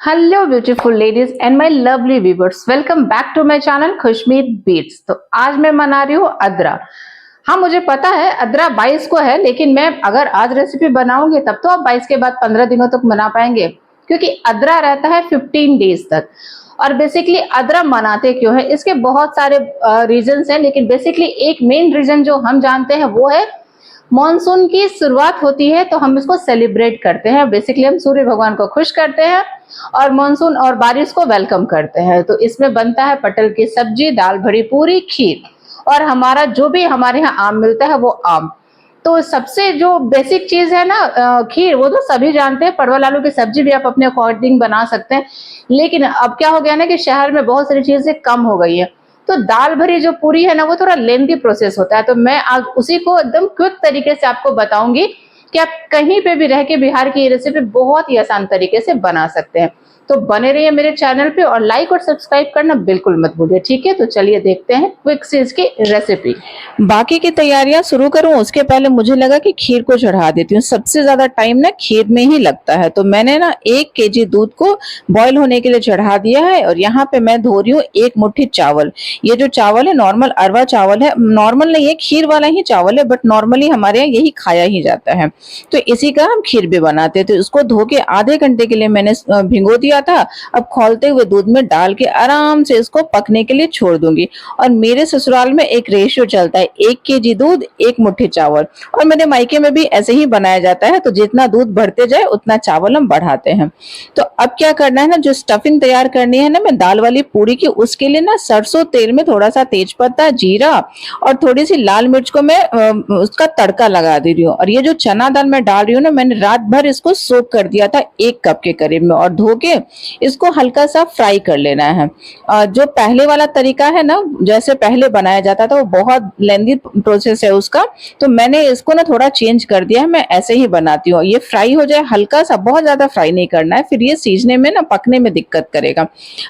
Hello beautiful ladies and my lovely viewers, welcome back to my channel Khushmeet Beats. तो आज मैं मना रही हूँ अदरा। हाँ, मुझे पता है अदरा 22 को है, लेकिन मैं अगर आज रेसिपी बनाऊंगी तब तो आप 22 के बाद 15 दिनों तक मना पाएंगे, क्योंकि अदरा रहता है 15 डेज तक। और बेसिकली अदरा मनाते क्यों है, इसके बहुत सारे रीजंस हैं, लेकिन बेसिकली एक मेन रीजन जो हम जानते हैं वो है मॉनसून की शुरुआत होती है तो हम इसको सेलिब्रेट करते हैं। बेसिकली हम सूर्य भगवान को खुश करते हैं और मॉनसून और बारिश को वेलकम करते हैं। तो इसमें बनता है पटल की सब्जी, दाल भरी पूरी, खीर और हमारा जो भी हमारे यहाँ आम मिलता है वो आम। तो सबसे जो बेसिक चीज है ना खीर, वो तो सभी जानते हैं। परवल आलू की सब्जी भी आप अपने अकॉर्डिंग बना सकते हैं, लेकिन अब क्या हो गया ना कि शहर में बहुत सारी चीजें कम हो गई है। तो दाल भरी जो पूरी है ना, वो थोड़ा लेंथी प्रोसेस होता है। तो मैं आज उसी को एकदम क्विक तरीके से आपको बताऊंगी कि आप कहीं पे भी रह के बिहार की ये रेसिपी बहुत ही आसान तरीके से बना सकते हैं। तो बने रहिए मेरे चैनल पे और लाइक और सब्सक्राइब करना बिल्कुल मत भूलिए, ठीक है। तो चलिए देखते हैं क्विक से इसकी रेसिपी। बाकी की तैयारियां शुरू करूं उसके पहले मुझे लगा कि खीर को चढ़ा देती हूँ। सबसे ज्यादा टाइम ना खीर में ही लगता है, तो मैंने ना 1 केजी दूध को बॉईल होने के लिए चढ़ा दिया है। और यहाँ पे मैं धो रही हूँ 1 मुट्ठी चावल। ये जो चावल है नॉर्मल अरवा चावल है, नॉर्मल नहीं है, खीर वाला ही चावल है, बट नॉर्मली हमारे यहाँ यही खाया ही जाता है। तो इसी का हम खीर भी बनाते हैं। तो इसको धो के आधे घंटे के लिए मैंने भिगो दिया था। अब खौलते हुए दूध में डाल के आराम से इसको पकने के लिए छोड़ दूंगी। और मेरे ससुराल में एक रेशियो चलता है, 1 केजी दूध 1 मुट्ठी चावल। और मेरे मायके में भी ऐसे ही बनाया जाता है। तो जितना दूध बढ़ते जाए उतना चावल हम बढ़ाते हैं। तो अब क्या करना है ना, जो स्टफिंग तैयार करनी है ना मैं दाल वाली पूरी की, उसके लिए ना सरसों तेल में थोड़ा सा तेज पत्ता, जीरा और थोड़ी सी लाल मिर्च को मैं उसका तड़का लगा दे रही हूँ। और ये जो चना दाल मैं डाल रही हूँ ना, मैंने रात भर इसको सोक कर दिया था 1 कप के करीब में, और धो के इसको हल्का सा फ्राई कर लेना है। जो पहले वाला तरीका है ना, जैसे पहले बनाया जाता था, वो बहुत लेंदी प्रोसेस है उसका। तो मैंने इसको ना थोड़ा चेंज कर दिया है, मैं ऐसे ही बनाती हूँ। ये फ्राई हो जाए हल्का सा, बहुत ज्यादा फ्राई नहीं करना है, फिर ये सीजने में ना पकने में दिक्कत करेगा।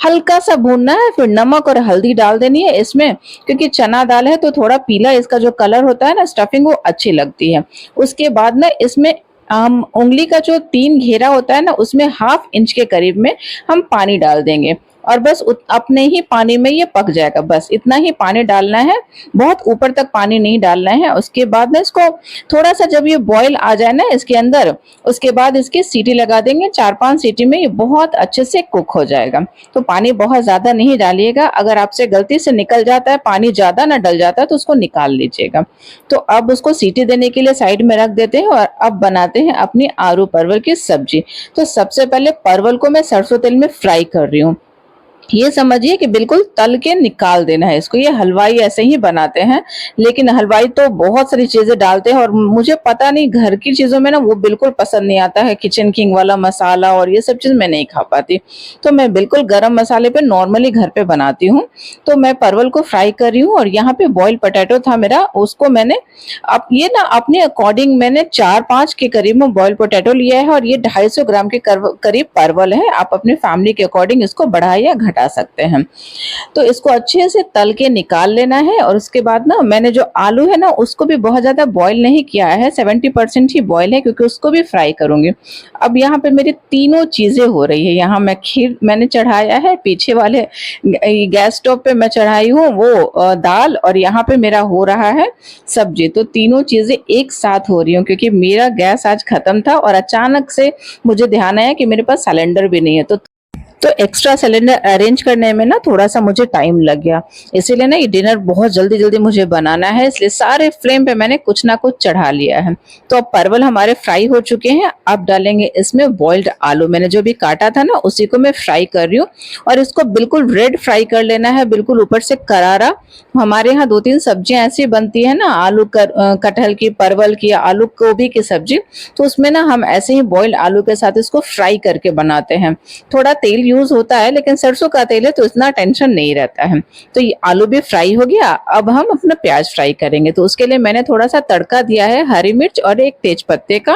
हल्का सा भूनना है, फिर नमक और हल्दी डाल देनी है इसमें, क्योंकि चना दाल है तो थोड़ा पीला इसका जो कलर होता है ना, स्टफिंग वो अच्छी लगती है। उसके बाद ना इसमें हम उंगली का जो 3 घेरा होता है ना, उसमें 1/2 इंच के करीब में हम पानी डाल देंगे। और बस अपने ही पानी में ये पक जाएगा, बस इतना ही पानी डालना है, बहुत ऊपर तक पानी नहीं डालना है। उसके बाद ना इसको थोड़ा सा जब ये बॉईल आ जाए ना इसके अंदर, उसके बाद इसकी सीटी लगा देंगे। 4-5 सीटी में ये बहुत अच्छे से कुक हो जाएगा। तो पानी बहुत ज्यादा नहीं डालिएगा, अगर आपसे गलती से निकल जाता है, पानी ज्यादा ना डल जाता है, तो उसको निकाल लीजिएगा। तो अब उसको सीटी देने के लिए साइड में रख देते हैं और अब बनाते हैं अपनी आलू परवल की सब्जी। तो सबसे पहले परवल को मैं सरसों तेल में फ्राई कर रही हूँ। ये समझिए कि बिल्कुल तल के निकाल देना है इसको। ये हलवाई ऐसे ही बनाते हैं, लेकिन हलवाई तो बहुत सारी चीजें डालते हैं और मुझे पता नहीं, घर की चीजों में ना वो बिल्कुल पसंद नहीं आता है। किचन किंग वाला मसाला और ये सब चीज मैं नहीं खा पाती, तो मैं बिल्कुल गरम मसाले पे नॉर्मली घर पे बनाती हूँ। तो मैं परवल को फ्राई कर रही हूँ और यहाँ पे बॉइल्ड पोटैटो था मेरा, उसको मैंने अब ये ना अपने अकॉर्डिंग मैंने 4-5 के करीब में बॉइल्ड पोटैटो लिया है, और ये 250 ग्राम के करीब परवल है। आप अपने फैमिली के अकॉर्डिंग इसको बढ़ा या घटा सकते हैं। तो इसको अच्छे से तल के निकाल लेना है। और उसके बाद ना मैंने जो आलू है ना, उसको भी बहुत ज्यादा बॉईल नहीं किया है, 70% ही बॉईल है, क्योंकि उसको भी फ्राई करूंगी। अब यहाँ पे मेरी तीनों चीजें हो रही है। यहाँ मैं खीर मैंने चढ़ाया है, पीछे वाले गैस स्टोव पे मैं चढ़ाई हूँ वो दाल, और यहाँ पे मेरा हो रहा है सब्जी। तो तीनों चीजें एक साथ हो रही हूँ, क्योंकि मेरा गैस आज खत्म था और अचानक से मुझे ध्यान आया कि मेरे पास सिलेंडर भी नहीं है। तो एक्स्ट्रा सिलेंडर अरेंज करने में ना थोड़ा सा मुझे टाइम लग गया, इसीलिए ना ये डिनर बहुत जल्दी जल्दी मुझे बनाना है, इसलिए सारे फ्लेम पे मैंने कुछ ना कुछ चढ़ा लिया है। तो अब परवल हमारे फ्राई हो चुके हैं। अब डालेंगे इसमें बॉइल्ड आलू, मैंने जो भी काटा था ना उसी को मैं फ्राई कर रही हूँ। और इसको बिल्कुल रेड फ्राई कर लेना है, बिल्कुल ऊपर से करारा। हमारे यहाँ 2-3 सब्जियां ऐसी बनती है ना, आलू कटहल की, परवल की, आलू गोभी की सब्जी, तो उसमें ना हम ऐसे ही बॉइल्ड आलू के साथ इसको फ्राई करके बनाते हैं। थोड़ा तेल तेल यूज होता है, लेकिन सरसों का तेल है तो इतना टेंशन नहीं रहता है। तो ये आलू भी फ्राई हो गया। अब हम अपना प्याज फ्राई करेंगे। तो उसके लिए मैंने थोड़ा सा तड़का दिया है हरी मिर्च और एक तेज पत्ते का,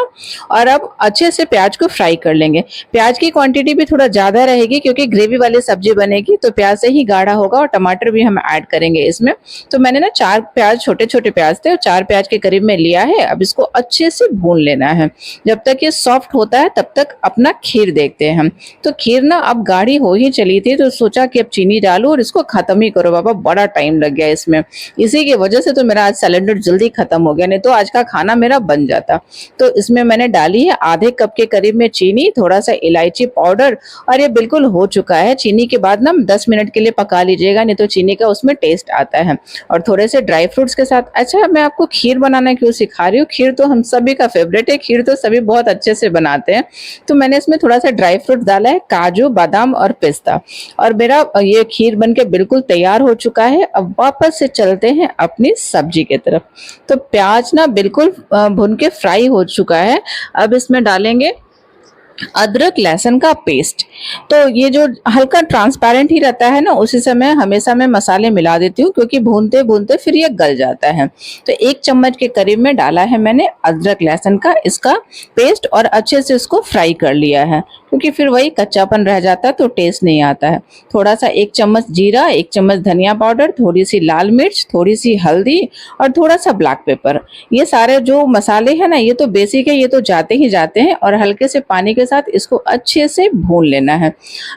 और अब अच्छे से प्याज को फ्राई कर लेंगे। प्याज की क्वांटिटी भी थोड़ा ज्यादा रहेगी क्योंकि ग्रेवी वाली सब्जी बनेगी, तो प्याज से ही गाढ़ा होगा, और टमाटर भी हम ऐड करेंगे इसमें। तो मैंने ना 4 प्याज, छोटे छोटे प्याज थे, और 4 प्याज के करीब में लिया है। अब इसको अच्छे से भून लेना है। जब तक ये सॉफ्ट होता है तब तक अपना खीर देखते हैं हम। तो खीर ना अब गाढ़ी हो ही चली थी, तो सोचा कि अब चीनी डालो और इसको खत्म ही करो। बाबा बड़ा टाइम लग गया इसमें, इसी की वजह से तो मेरा आज सिलेंडर जल्दी खत्म हो गया, नहीं तो आज का खाना मेरा बन जाता। तो इसमें मैंने डाली है आधे कप के करीब में चीनी, थोड़ा सा इलायची पाउडर, और ये बिल्कुल हो चुका है। चीनी के बाद ना 10 मिनट के लिए पका लीजिएगा, नहीं तो चीनी का उसमें टेस्ट आता है। और थोड़े से ड्राई फ्रूट्स के साथ। अच्छा, मैं आपको खीर बनाना क्यों सिखा रही हूँ, खीर तो हम सभी का फेवरेट है, खीर तो सभी बहुत अच्छे से बनाते हैं। तो मैंने इसमें थोड़ा सा ड्राई फ्रूट डाला है, काजू, बादाम और पिस्ता, और मेरा ये खीर बनके बिल्कुल तैयार हो चुका है। अब वापस से चलते हैं अपनी सब्जी की तरफ। तो प्याज ना बिल्कुल भुन के फ्राई हो चुका है। अब इसमें डालेंगे अदरक लहसुन का पेस्ट। तो ये जो हल्का ट्रांसपेरेंट ही रहता है ना, उसी समय हमेशा मैं मसाले मिला देती हूँ, क्योंकि भूनते भूनते फिर ये गल जाता है। तो 1 चम्मच के करीब में डाला है मैंने अदरक लहसुन का इसका पेस्ट, और अच्छे से इसको फ्राई कर लिया है, क्योंकि फिर वही कच्चापन रह जाता है तो टेस्ट नहीं आता है। थोड़ा सा 1 चम्मच जीरा, 1 चम्मच धनिया पाउडर, थोड़ी सी लाल मिर्च, थोड़ी सी हल्दी और थोड़ा सा ब्लैक पेपर। ये सारे जो मसाले हैं ना, ये तो बेसिक है, ये तो जाते ही जाते हैं, और हल्के से पानी के साथ इसको अच्छे से भून लेना है।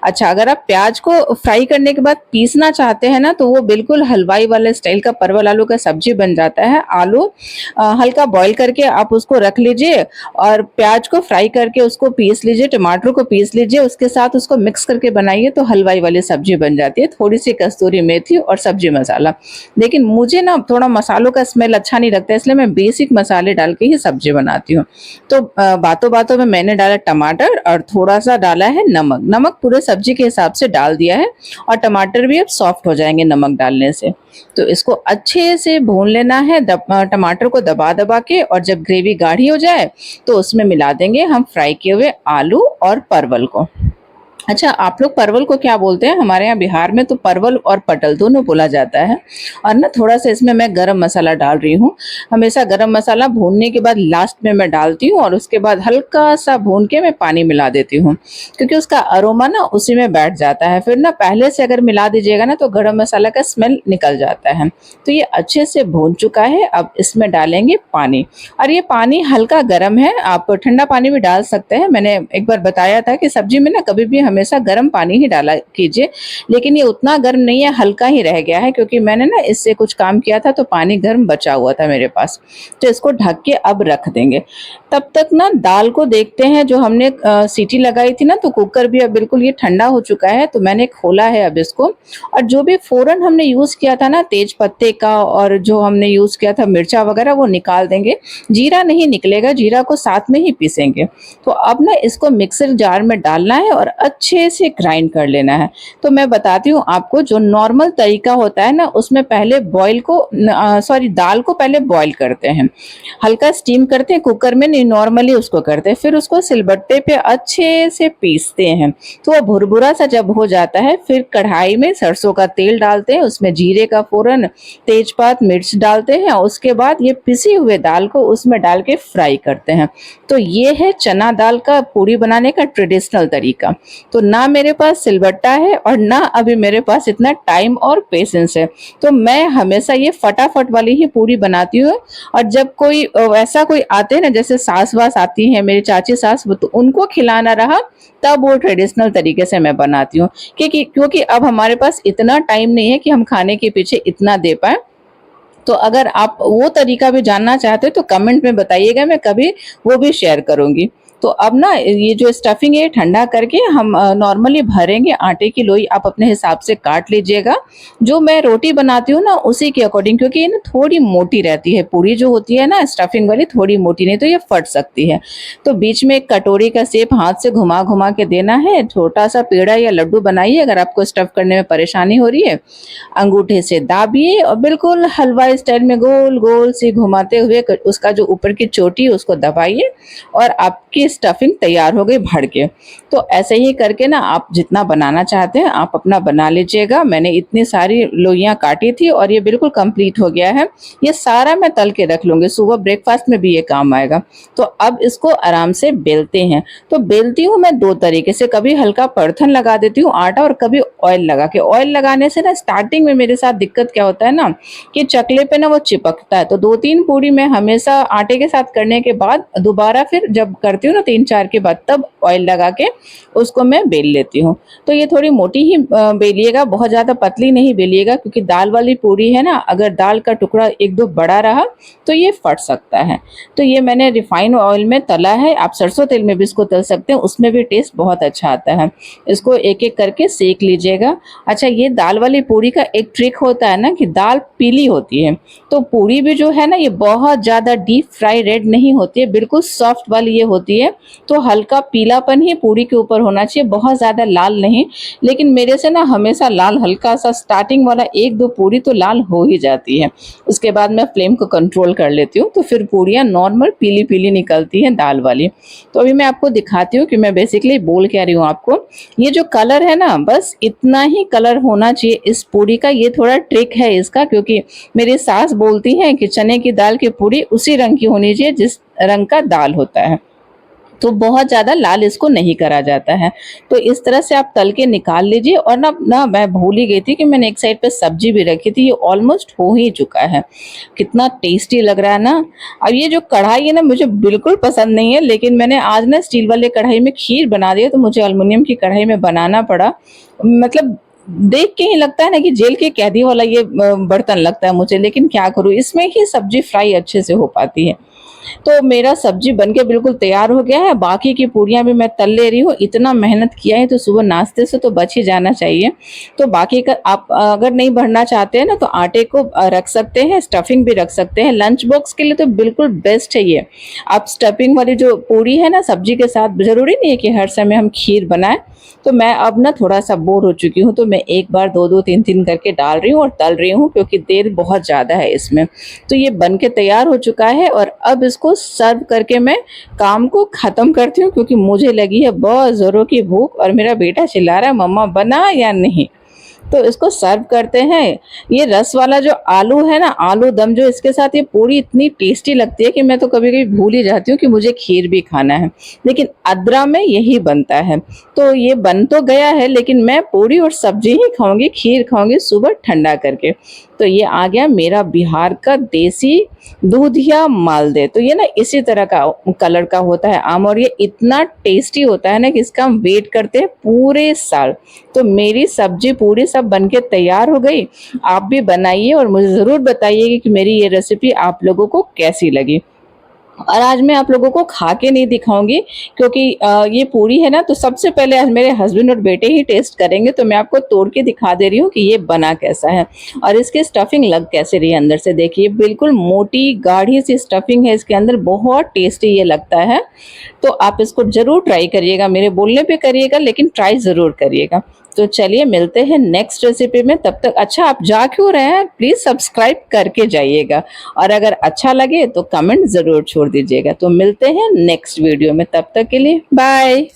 अच्छा, अगर आप प्याज को फ्राई करने के बाद पीसना चाहते हैं ना, तो वो बिल्कुल हलवाई वाले स्टाइल का परवल आलू का सब्जी बन जाता है। आलू हल्का बॉईल करके आप उसको रख लीजिए, और प्याज को फ्राई करके उसको पीस लीजिए, टमाटर को पीस लीजिए, उसके साथ उसको मिक्स करके बनाइए, तो हलवाई वाली सब्जी बन जाती है। थोड़ी सी कस्तूरी मेथी और सब्जी मसाला। लेकिन मुझे ना थोड़ा मसालों का स्मेल अच्छा नहीं लगता, इसलिए मैं बेसिक मसाले डाल के ही सब्जी बनाती हूँ। तो बातों बातों में मैंने डाला टमाटर, और थोड़ा सा डाला है नमक। नमक पूरे सब्जी के हिसाब से डाल दिया है, और टमाटर भी अब सॉफ्ट हो जाएंगे नमक डालने से। तो इसको अच्छे से भून लेना है, टमाटर को दबा दबा के, और जब ग्रेवी गाढ़ी हो जाए तो उसमें मिला देंगे हम फ्राई किए हुए आलू और परवल को। अच्छा, आप लोग परवल को क्या बोलते हैं? हमारे यहाँ बिहार में तो परवल और पटल दोनों बोला जाता है। और ना थोड़ा सा इसमें मैं गरम मसाला डाल रही हूँ। हमेशा गरम मसाला भूनने के बाद लास्ट में मैं डालती हूँ, और उसके बाद हल्का सा भून के मैं पानी मिला देती हूँ, क्योंकि उसका अरोमा ना उसी में बैठ जाता है। फिर ना पहले से अगर मिला दीजिएगा ना, तो गरम मसाला का स्मेल निकल जाता है। तो ये अच्छे से भून चुका है। अब इसमें डालेंगे पानी, और ये पानी हल्का गर्म है, आप ठंडा पानी भी डाल सकते हैं। मैंने एक बार बताया था कि सब्जी में ना कभी भी हमेशा गर्म पानी ही डाला कीजिए, लेकिन ये उतना गर्म नहीं है, हल्का ही रह गया है, क्योंकि मैंने ना इससे कुछ काम किया था, तो पानी गर्म बचा हुआ था मेरे पास। तो इसको ढक के अब रख देंगे। तब तक ना दाल को देखते हैं। जो हमने सीटी लगाई थी ना, तो कुकर भी अब बिल्कुल ये ठंडा हो चुका है, तो मैंने खोला है अब इसको। और जो भी फोरन हमने यूज किया था ना, तेज पत्ते का, और जो हमने यूज किया था मिर्चा वगैरह, वो निकाल देंगे। जीरा नहीं निकलेगा, जीरा को साथ में ही पीसेंगे। तो अब ना इसको मिक्सर जार में डालना है और अच्छे से ग्राइंड कर लेना है। तो मैं बताती हूँ आपको, जो नॉर्मल तरीका होता है ना, उसमें पहले दाल को पहले बॉईल करते हैं, हल्का स्टीम करते हैं, कुकर में नहीं, नॉर्मली उसको करते हैं। फिर उसको सिलबट्टे पे अच्छे से पीसते हैं। तो वो भुरभुरा सा जब हो जाता है, फिर कढ़ाई में सरसों का तेल डालते हैं, उसमें जीरे का फोरन, तेजपात, मिर्च डालते हैं, और उसके बाद ये पिसी हुए दाल को उसमें डाल के फ्राई करते हैं। तो ये है चना दाल का पूरी बनाने का ट्रेडिशनल तरीका। तो ना मेरे पास सिलबट्टा है, और ना अभी मेरे पास इतना टाइम और पेशेंस है, तो मैं हमेशा ये फटाफट वाली ही पूरी बनाती हूँ। और जब कोई वैसा कोई आते हैं ना, जैसे सास वास आती है, मेरी चाची सास, तो उनको खिलाना रहा, तब वो ट्रेडिशनल तरीके से मैं बनाती हूँ। क्योंकि अब हमारे पास इतना टाइम नहीं है कि हम खाने के पीछे इतना दे पाए। तो अगर आप वो तरीका भी जानना चाहते हो तो कमेंट में बताइएगा, मैं कभी वो भी शेयर करूंगी। तो अब ना ये जो स्टफिंग है ठंडा करके हम नॉर्मली भरेंगे। आटे की लोई आप अपने हिसाब से काट लीजिएगा, जो मैं रोटी बनाती हूँ ना उसी के अकॉर्डिंग, क्योंकि ये ना थोड़ी मोटी रहती है, पूरी जो होती है ना स्टफिंग वाली, थोड़ी मोटी, नहीं तो ये फट सकती है। तो बीच में एक कटोरी का शेप हाथ से घुमा घुमा के देना है। छोटा सा पेड़ा या लड्डू बनाइए अगर आपको स्टफ करने में परेशानी हो रही है। अंगूठे से दाबिए और बिल्कुल हलवा स्टाइल में गोल गोल से घुमाते हुए उसका जो ऊपर की चोटी उसको दबाइए, और आपकी स्टफिंग तैयार हो गई भर के। तो ऐसे ही करके ना आप जितना बनाना चाहते हैं आप अपना बना लीजिएगा। मैंने इतनी सारी लोइयाँ काटी थी और ये बिल्कुल कंप्लीट हो गया है। ये सारा मैं तल के रख लूँगी, सुबह ब्रेकफास्ट में भी ये काम आएगा। तो अब इसको आराम से बेलते हैं। तो बेलती हूँ मैं 2 तरीके से, कभी हल्का परथन लगा देती हूँ आटा और कभी ऑयल लगा के। ऑयल लगाने से ना स्टार्टिंग में मेरे साथ दिक्कत क्या होता है ना कि चकले पे ना वो चिपकता है। तो 2-3 पूरी मैं हमेशा आटे के साथ करने के बाद दोबारा फिर जब करती हूँ ना 3-4 के बाद तब ऑयल लगा के उसको मैं बेल लेती हूँ। तो ये थोड़ी मोटी ही बेलिएगा, बहुत ज़्यादा पतली नहीं बेलिएगा, क्योंकि दाल वाली पूरी है ना, अगर दाल का टुकड़ा 1-2 बड़ा रहा तो ये फट सकता है। तो ये मैंने रिफाइंड ऑयल में तला है, आप सरसों तेल में भी इसको तल सकते हैं, उसमें भी टेस्ट बहुत अच्छा आता है। इसको एक-एक करके सेक लीजिएगा। अच्छा, ये दाल वाली पूरी का एक ट्रिक होता है ना कि दाल पीली होती है, तो पूरी भी जो है ना ये बहुत ज़्यादा डीप फ्राई रेड नहीं होती है, बिल्कुल सॉफ्ट वाली ये होती है। तो हल्का पीलापन ही पूरी के ऊपर होना चाहिए, बहुत ज़्यादा लाल नहीं। लेकिन मेरे से ना हमेशा लाल हल्का सा स्टार्टिंग वाला 1-2 पूरी तो लाल हो ही जाती है। उसके बाद मैं फ्लेम को कंट्रोल कर लेती हूँ, तो फिर पूरियाँ नॉर्मल पीली-पीली निकलती हैं दाल वाली। तो अभी मैं आपको दिखाती हूँ कि मैं बेसिकली बोल क्या रही हूँ आपको। ये जो कलर है ना, बस इतना ही कलर होना चाहिए इस पूरी का। ये थोड़ा ट्रिक है इसका, क्योंकि मेरी सास बोलती हैं कि चने की दाल की पूरी उसी रंग की होनी चाहिए जिस रंग का दाल होता है। तो बहुत ज़्यादा लाल इसको नहीं करा जाता है। तो इस तरह से आप तल के निकाल लीजिए। और ना मैं भूल ही गई थी कि मैंने एक साइड पे सब्जी भी रखी थी, ये ऑलमोस्ट हो ही चुका है। कितना टेस्टी लग रहा है ना। अब ये जो कढ़ाई है ना मुझे बिल्कुल पसंद नहीं है, लेकिन मैंने आज ना स्टील वाले कढ़ाई में खीर बना दिया, तो मुझे एल्युमिनियम की कढ़ाई में बनाना पड़ा। मतलब देख के ही लगता है ना कि जेल के कैदी वाला ये बर्तन लगता है मुझे, लेकिन क्या करूँ, इसमें ही सब्जी फ्राई अच्छे से हो पाती है। तो मेरा सब्जी बनके बिल्कुल तैयार हो गया है। बाकी की पूरियाँ भी मैं तल ले रही हूँ। इतना मेहनत किया है तो सुबह नाश्ते से तो बच ही जाना चाहिए। तो बाकी का आप अगर नहीं भरना चाहते हैं ना तो आटे को रख सकते हैं, स्टफिंग भी रख सकते हैं। लंच बॉक्स के लिए तो बिल्कुल बेस्ट है ये। आप स्टफिंग वाली जो पूरी है ना सब्जी के साथ, ज़रूरी नहीं है कि हर समय हम खीर बनाएं। तो मैं अब ना थोड़ा-सा बोर हो चुकी हूँ, तो मैं एक बार 2-2 3-3 करके डाल रही हूँ और तल रही हूँ, क्योंकि तेल बहुत ज़्यादा है इसमें। तो ये बन के तैयार हो चुका है और अब इसको सर्व करके मैं काम को ख़त्म करती हूँ, क्योंकि मुझे लगी है बहुत ज़ोरों की भूख और मेरा बेटा चिल्ला रहा है मम्मा बना या नहीं। तो इसको सर्व करते हैं। ये रस वाला जो आलू है ना, आलू दम जो इसके साथ ये पूरी इतनी टेस्टी लगती है कि मैं तो कभी-कभी भूल ही जाती हूँ कि मुझे खीर भी खाना है। लेकिन आद्रा में यही बनता है। तो ये बन तो गया है, लेकिन मैं पूरी और सब्जी ही खाऊँगी, खीर खाऊँगी सुबह ठंडा करके। तो ये आ गया मेरा बिहार का देसी दूधिया मालदे। तो ये ना इसी तरह का कलर का होता है आम, और ये इतना टेस्टी होता है ना कि इसका हम वेट करते हैं पूरे साल। तो मेरी सब्जी पूरी सब बनके तैयार हो गई। आप भी बनाइए और मुझे ज़रूर बताइएगा कि मेरी ये रेसिपी आप लोगों को कैसी लगी। और आज मैं आप लोगों को खा के नहीं दिखाऊंगी, क्योंकि ये पूरी है ना, तो सबसे पहले आज मेरे हस्बैंड और बेटे ही टेस्ट करेंगे। तो मैं आपको तोड़ के दिखा दे रही हूँ कि ये बना कैसा है और इसकी स्टफिंग लग कैसे रही है अंदर से। देखिए बिल्कुल मोटी गाढ़ी सी स्टफिंग है इसके अंदर, बहुत टेस्टी ये लगता है। तो आप इसको ज़रूर ट्राई करिएगा, मेरे बोलने पे करिएगा लेकिन ट्राई ज़रूर करिएगा। तो चलिए मिलते हैं नेक्स्ट रेसिपी में। तब तक अच्छा आप जा क्यों रहे हैं, प्लीज़ सब्सक्राइब करके जाइएगा, और अगर अच्छा लगे तो कमेंट ज़रूर छोड़ दीजिएगा। तो मिलते हैं नेक्स्ट वीडियो में, तब तक के लिए बाय।